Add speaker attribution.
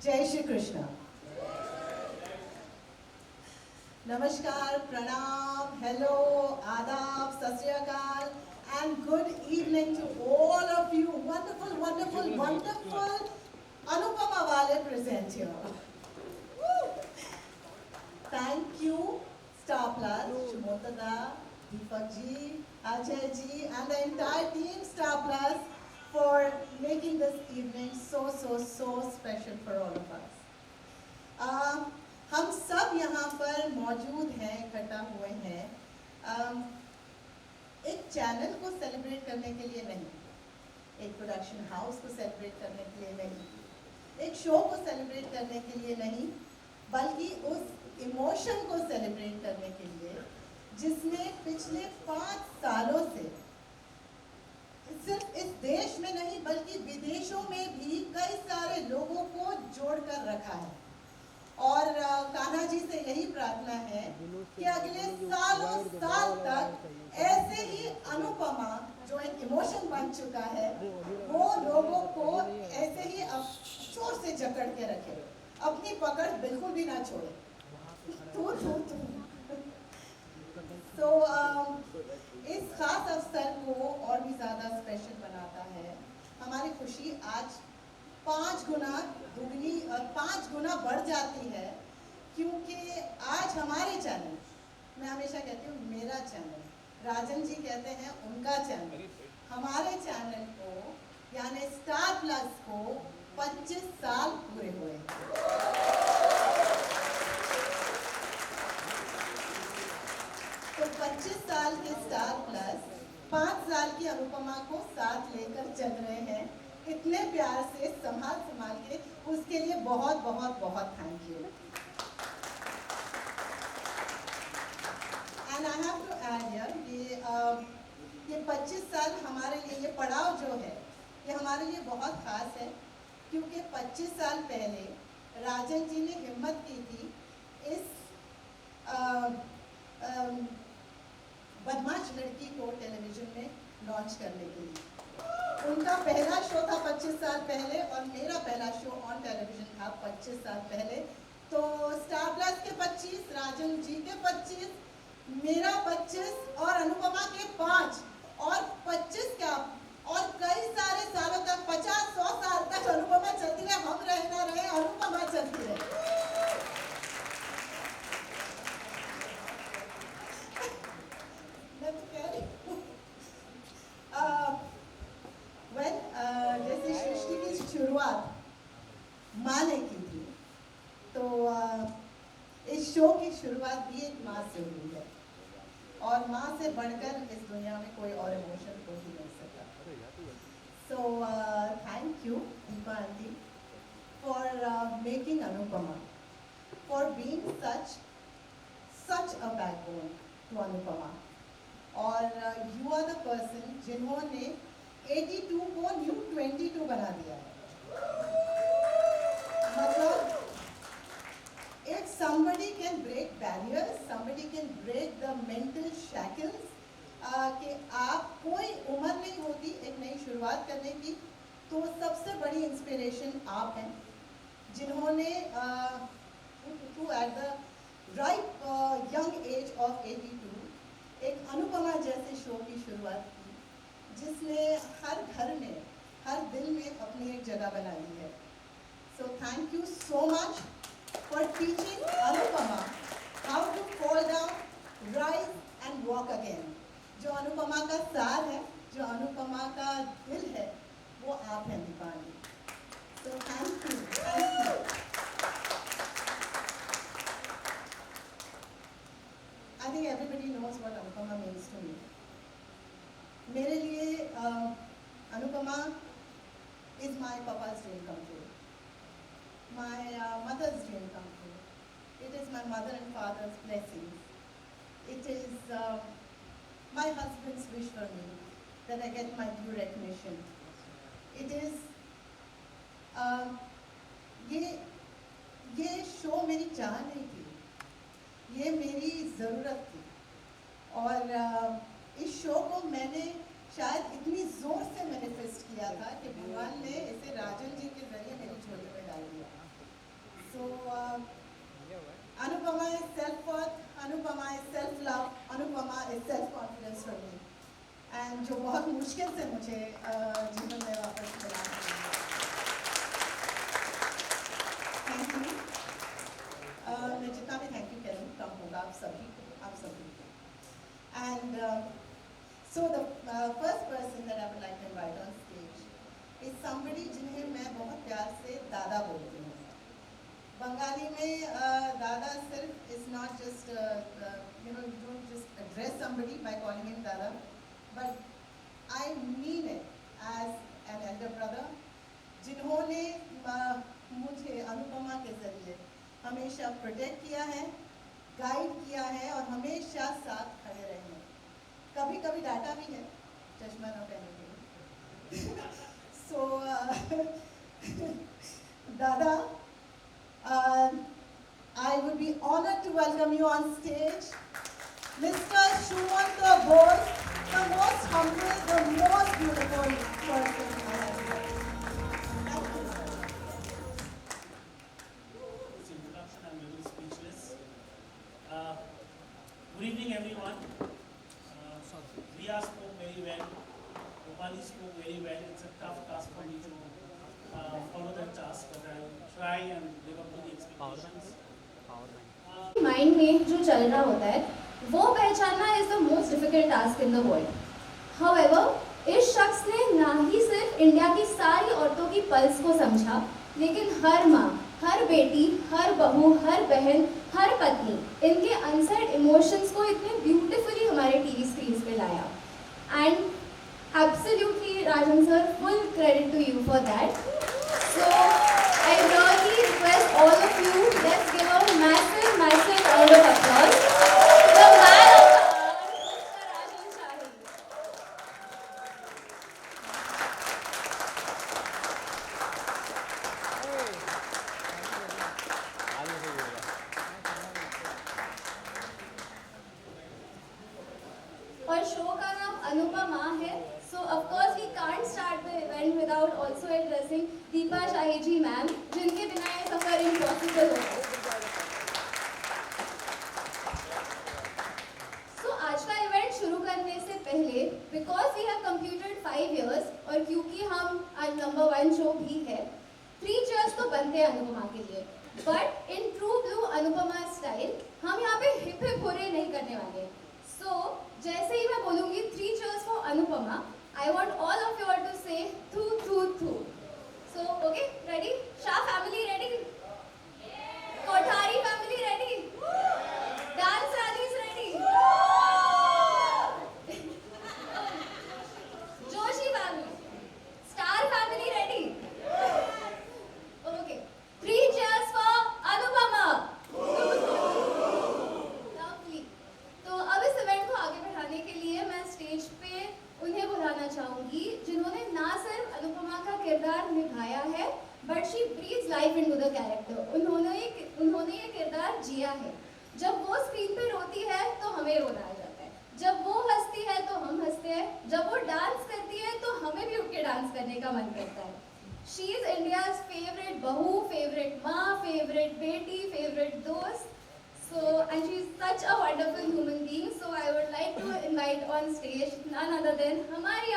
Speaker 1: जय श्री कृष्ण। नमस्कार, प्रणाम, हेलो, आदाब, सत श्री अकाल, and good evening to all of you wonderful, wonderful, wonderful Anupama Wale present here. Woo! Thank you, Star Plus, Shumotada, Deepak ji, Ajay ji, and the entire team Star Plus for making this evening so special for all of us. हम सब यहाँ पर मौजूद हैं, इकट्ठा हुए हैं एक चैनल को सेलिब्रेट करने के लिए नहीं, एक प्रोडक्शन हाउस को सेलिब्रेट करने के लिए नहीं, एक शो को सेलिब्रेट करने के लिए नहीं, बल्कि उस इमोशन को सेलिब्रेट करने के लिए जिसने पिछले 5 सालों से सिर्फ इस देश में नहीं बल्कि विदेशों में भी कई सारे लोगों को जोड़कर रखा है। और कान्हा जी से यही प्रार्थना है कि अगले सालों साल तक ऐसे ही अनुपमा जो एक इमोशन बन चुका है वो लोगों को ऐसे ही अब जोर से जकड़ के रखे, अपनी पकड़ बिल्कुल भी ना छोड़े। तो इस खास अवसर को और भी ज़्यादा स्पेशल बनाता है हमारी खुशी आज 5 गुना दुगनी और 5 गुना बढ़ जाती है, क्योंकि आज हमारे चैनल, मैं हमेशा कहती हूँ मेरा चैनल, राजन जी कहते हैं उनका चैनल, हमारे चैनल को यानी स्टार प्लस को 25 साल पूरे हुए। तो 25 साल के स्टार प्लस 5 साल की अनुपमा को साथ लेकर चल रहे हैं, इतने प्यार से संभाल के, उसके लिए बहुत बहुत बहुत thank you. And I have to add here ये 25 साल हमारे लिए, ये पड़ाव जो है ये हमारे लिए बहुत खास है, क्योंकि 25 साल पहले राजन जी ने हिम्मत की थी इस बदमाश लड़की को टेलीविजन में लॉन्च करने के लिए। उनका पहला शो था 25 साल पहले और मेरा पहला शो ऑन टेलीविजन था 25 साल पहले। तो स्टार प्लस के 25, राजन जी के 25, मेरा 25 और अनुपमा के 5 और 25 क्या और कई सारे सालों तक 50-100 साल तक अनुपमा चलती रहे, हम रहे ना रहे, अनुपमा चलती रहे। मैं तो कह रही हूँ जैसे सृष्टि की शुरुआत माँ ने की थी, तो इस शो की शुरुआत भी एक माँ से हुई है, और माँ से बढ़कर इस दुनिया में कोई और इमोशन को ही नहीं सकता। So thank you Deepa aunty for making Anupama, for being such a backbone to Anupama. और यू आर द पर्सन जिन्होंने 82 को न्यू 22 बना दिया है। मतलब if somebody can break barriers, somebody can break the mental shackles, कि आप कोई उम्र नहीं होती एक नई शुरुआत करने की, तो सबसे बड़ी इंस्पिरेशन आप हैं, जिन्होंने at the ripe young age of 82 एक अनुपमा जैसे शो की शुरुआत की, जिसने हर घर में, हर दिल में अपनी एक जगह बनाई है। So thank you so much for teaching Anupama how to fall down, rise and walk again. जो अनुपमा का सार है, जो अनुपमा का दिल है, वो आप हैं दीपाली। सो thank you, thank you. I think everybody knows what Anupama means to me. मेरे लिए Anupama is my papa's dream come true, my mother's dream come true. It is my mother and father's blessings. It is my husband's wish for me that I get my due recognition. It is ये show मेरी चाह नहीं थी, ये मेरी ज़रूरत थी। और इस शो को मैंने शायद इतनी ज़ोर से मैनिफेस्ट किया था कि भगवान ने इसे राजन जी के ज़रिए मेरी झोली में डाल दिया। मुश्किल से मुझे जीवन में वापस मिला। Thank you. मैं जितना भी थैंक यू करूँ कम होगा आप सभी को। And so the first person that I would like to invite on stage is somebody जिन्हें मैं बहुत प्यार से दादा बोलती हूँ। बंगाली में दादा सिर्फ is not just you don't just address somebody by calling him dada, but I mean it as an elder brother, जिन्होंने मुझे अनुपमा के जरिए हमेशा प्रोटेक्ट किया है, गाइड किया है और हमेशा साथ खड़े रहे हैं। कभी कभी डांटा भी है, चश्मा न पहनने के लिए। सो दादा, I would be honored to welcome you on stage, Mr. Shumanta Bose, the most humble, the most beautiful person I have met. Thank you, sir.
Speaker 2: This introduction, I'm a little speechless. Good evening, everyone. Riya spoke very well. Rupali spoke very well. It's a tough task for me to follow that task, but I'll try and live up to the expectations.
Speaker 3: Mind में जो चल रहा होता है वो पहचानना is the most difficult task in the world. However इस शख्स ने ना ही सिर्फ इंडिया की सारी औरतों की पल्स को समझा, लेकिन हर माँ, हर बेटी, हर बहू, हर बहन, हर पत्नी, इनके अनसेड इमोशंस को इतने ब्यूटिफुली हमारे टीवी स्क्रीन पे लाया। And absolutely Rajan sir, full credit to you for that. So I really request all of you, let's give a massive round of applause to the man of the hour, Mr. Rajan Shahi. और show का नाम अनुपमा है, so of course we can't start the event without also addressing Deepa Shahi ji ma'am, जिनके बिना ये सफर impossible होता। So आज का इवेंट शुरू करने से पहले, because we have completed 5 years और क्योंकि हम आज नंबर 1 शो भी है, 3 cheers तो बनते हैं अनुपमा के लिए। But in true blue Anupama style हम यहाँ पे हिप हिप होरे नहीं करने वाले। So जैसे ही मैं बोलूँगी 3 cheers for Anupama, I want all of you all to say thu thu thu. So okay, ready? Shah family ready? Kothari family ready? Dance rallies ready? Joshi family, Star family ready? Okay, 3 cheers for Anupama. Lovely. तो अब इस event को आगे बढ़ाने के लिए मैं stage पे उन्हें बुलाना चाहूंगी जिन्होंने ना सिर्फ अनुपमा का किरदार निभाया है, but she breathes life into the character. उन्होंने ये किरदार जिया है। जब वो स्क्रीन पे रोती है तो हमें रोना आ जाता है, जब वो हंसती है तो हम हंसते हैं, जब वो डांस करती है तो हमें भी उठ के डांस करने का मन करता है। शी इज इंडियाज फेवरेट बहू, फेवरेट माँ, फेवरेट बेटी, फेवरेट दोस्त। So, and she is such a wonderful human being. So, I would like to invite on stage none other than हमारी